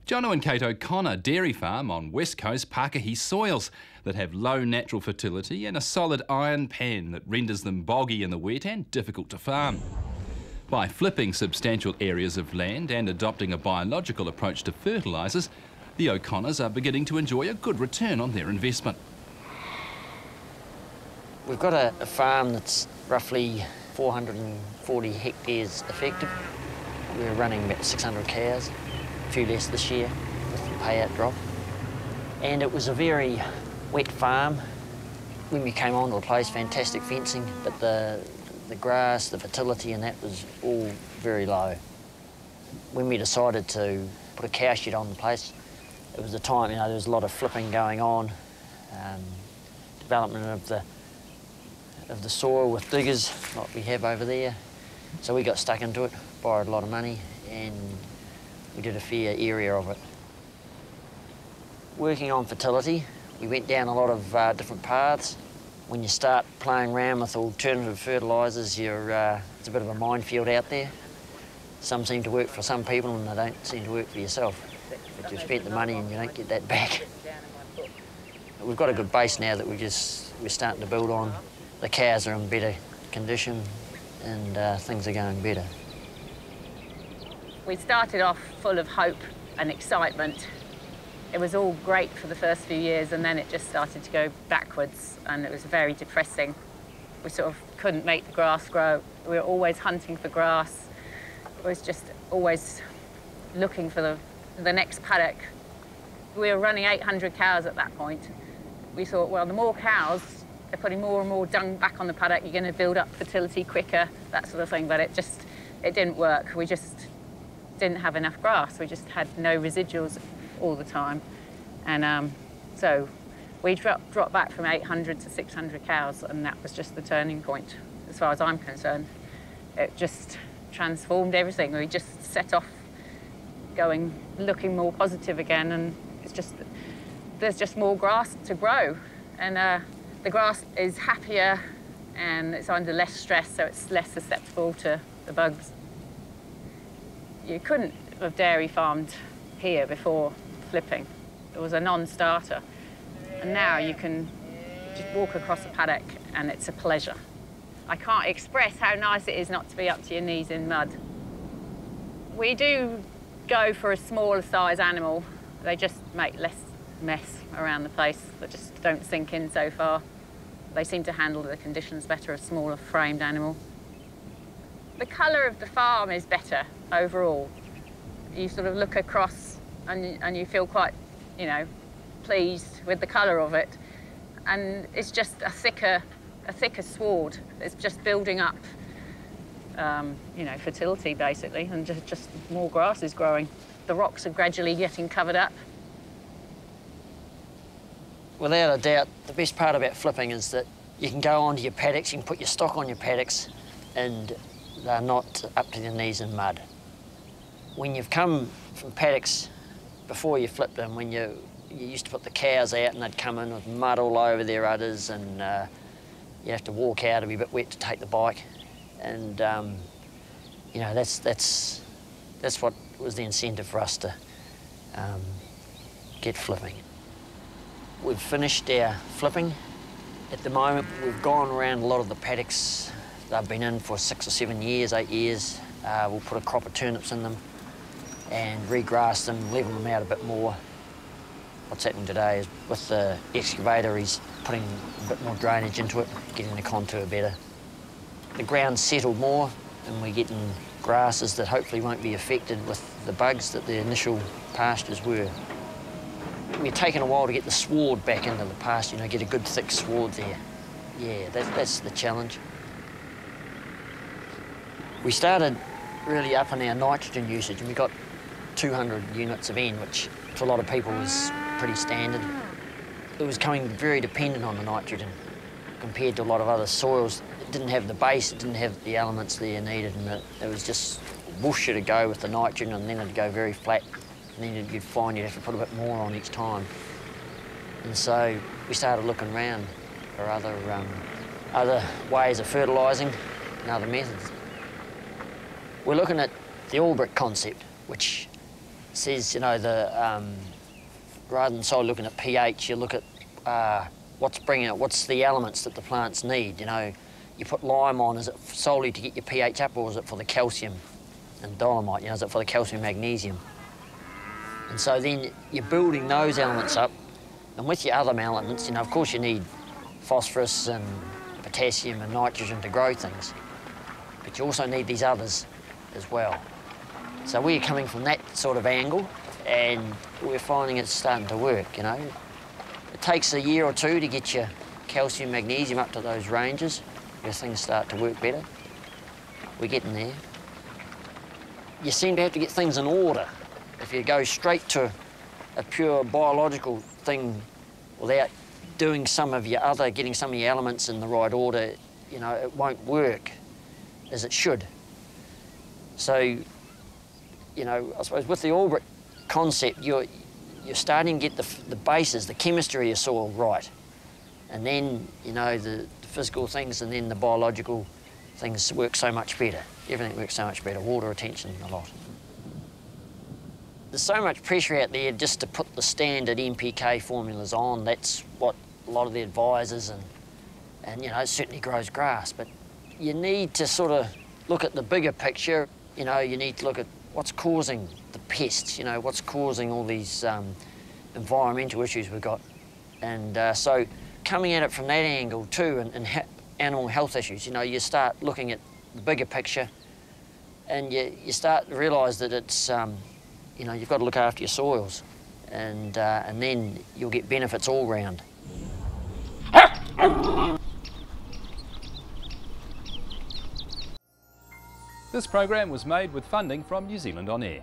Johno and Kate O'Connor dairy farm on West Coast Pākehī soils that have low natural fertility and a solid iron pan that renders them boggy in the wet and difficult to farm. By flipping substantial areas of land and adopting a biological approach to fertilisers, the O'Connors are beginning to enjoy a good return on their investment. We've got a farm that's roughly 440 hectares effective. We're running about 600 cows, a few less this year with the payout drop. And it was a very wet farm. When we came onto the place, fantastic fencing, but the grass, the fertility and that was all very low. When we decided to put a cow shed on the place, it was the time, there was a lot of flipping going on, development of the soil with diggers like we have over there. So we got stuck into it, borrowed a lot of money, and we did a fair area of it. Working on fertility, we went down a lot of different paths. When you start playing around with alternative fertilisers, it's a bit of a minefield out there. Some seem to work for some people and they don't seem to work for yourself. But you've spent the money and you don't get that back. We've got a good base now that we're starting to build on. The cows are in better condition and things are going better. We started off full of hope and excitement. It was all great for the first few years and then it just started to go backwards and it was very depressing. We sort of couldn't make the grass grow. We were always hunting for grass. It was just always looking for the next paddock. We were running 800 cows at that point. We thought, well, the more cows, they're putting more and more dung back on the paddock, you're going to build up fertility quicker, that sort of thing, but it didn't work. We just didn't have enough grass. We just had no residuals all the time. And so we dropped back from 800 to 600 cows, and that was just the turning point, as far as I'm concerned. It just transformed everything. We just set off looking more positive again, and there's just more grass to grow. And the grass is happier and it's under less stress, so it's less susceptible to the bugs. You couldn't have dairy farmed here before flipping. It was a non-starter. And now you can just walk across a paddock and it's a pleasure. I can't express how nice it is not to be up to your knees in mud. We do go for a smaller size animal. They just make less mess around the place. They just don't sink in so far. They seem to handle the conditions better, a smaller framed animal. The colour of the farm is better overall. You sort of look across and you feel quite, pleased with the colour of it. And it's just a thicker sward. It's just building up, fertility basically, and just more grass is growing. The rocks are gradually getting covered up. Without a doubt, the best part about flipping is that you can go onto your paddocks, you can put your stock on your paddocks, and they're not up to their knees in mud. When you've come from paddocks before you flipped them, when you used to put the cows out and they'd come in with mud all over their udders, and you have to walk out, it'd be a bit wet to take the bike. And, that's what was the incentive for us to get flipping. We've finished our flipping. At the moment, we've gone around a lot of the paddocks. They've been in for 6 or 7 years, 8 years. We'll put a crop of turnips in them and regrass them, level them out a bit more. What's happening today is with the excavator, he's putting a bit more drainage into it, getting the contour better. The ground's settled more and we're getting grasses that hopefully won't be affected with the bugs that the initial pastures were. We're taking a while to get the sward back into the pasture, get a good thick sward there. Yeah, that's the challenge. We started really upping our nitrogen usage and we got 200 units of N, which to a lot of people was pretty standard. It was coming very dependent on the nitrogen compared to a lot of other soils. It didn't have the base, it didn't have the elements there needed, and it was just whoosh to go with the nitrogen, and then it'd go very flat. And then you'd find you'd have to put a bit more on each time. And so we started looking around for other ways of fertilising and other methods. We're looking at the all brick concept, which says, you know, rather than so looking at pH, you look at what's the elements that the plants need. You know, you put lime on, is it solely to get your pH up, or is it for the calcium and dolomite? You know, is it for the calcium magnesium? And so then you're building those elements up, and with your other elements, you know, of course you need phosphorus and potassium and nitrogen to grow things, but you also need these others as well. So we're coming from that sort of angle, and we're finding it's starting to work, you know. It takes a year or two to get your calcium, magnesium up to those ranges where things start to work better. We're getting there. You seem to have to get things in order. If you go straight to a pure biological thing without doing getting some of your elements in the right order, you know, it won't work as it should. So, you know, I suppose with the Albrecht concept, you're starting to get the bases, the chemistry of your soil right. And then, you know, the physical things and then the biological things work so much better. Everything works so much better, water retention, a lot. There's so much pressure out there just to put the standard NPK formulas on. That's what a lot of the advisors and you know, it certainly grows grass, but you need to sort of look at the bigger picture. You know, you need to look at what's causing the pests, you know, what's causing all these environmental issues we've got. And so coming at it from that angle too, and animal health issues, you know, you start looking at the bigger picture, and you start to realise that it's, you know, you've got to look after your soils, and then you'll get benefits all round. This program was made with funding from New Zealand On Air.